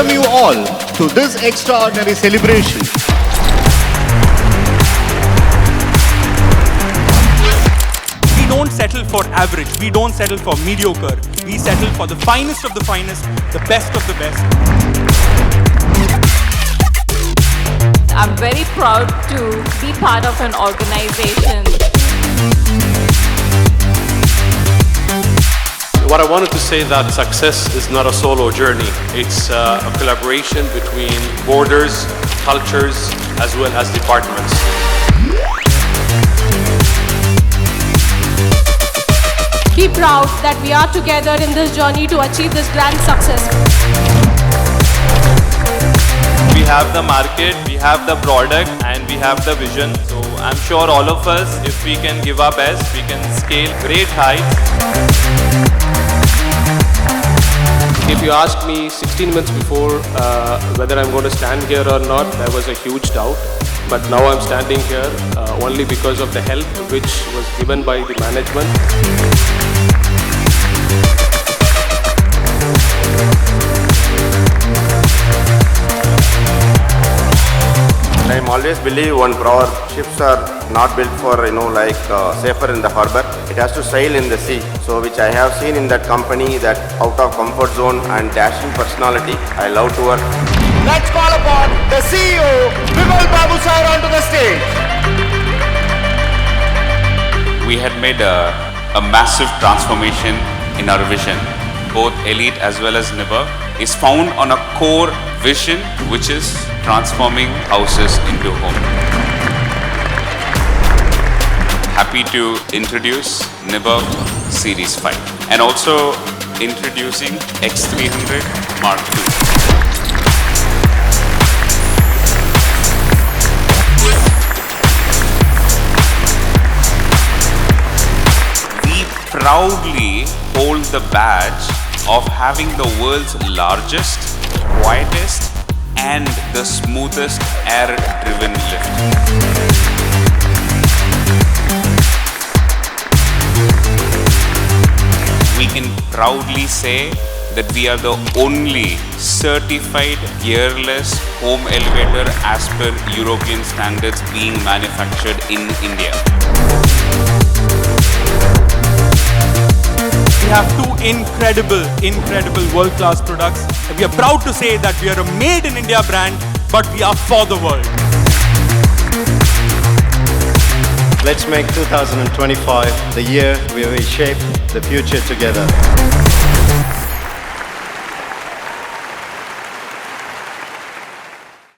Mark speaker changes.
Speaker 1: welcome you all to this extraordinary celebration.
Speaker 2: We don't settle for average, we don't settle for mediocre, we settle for the finest of the finest, the best of the best.
Speaker 3: I'm very proud to be part of an organization.
Speaker 4: What I wanted to say that success is not a solo journey. It's a collaboration between borders, cultures, as well as departments.
Speaker 5: Be proud that we are together in this journey to achieve this grand success.
Speaker 6: We have the market, we have the product, and we have the vision. So I'm sure all of us, if we can give our best, we can scale great heights.
Speaker 4: If you asked me 16 months before whether I'm going to stand here or not, there was a huge doubt. But now I'm standing here only because of the help which was given by the management.
Speaker 7: I always believe one proper ships are not built for safer in the harbor. It has to sail in the sea. So which I have seen in that company, that out of comfort zone and dashing personality, I love to work.
Speaker 1: Let's call upon the CEO, Vimal Babu sir, onto the stage.
Speaker 8: We had made a massive transformation in our vision. Both Elite as well as Nibba is found on a core vision, which is transforming houses into home. Happy to introduce Nibba Series 5 and also introducing X300 Mark II. We proudly hold the badge of having the world's largest, quietest, and the smoothest air-driven lift. We can proudly say that we are the only certified gearless home elevator as per European standards being manufactured in India.
Speaker 2: We have two incredible world-class products. We are proud to say that we are a made in India brand, but we are for the world.
Speaker 1: Let's make 2025 the year where we shape the future together.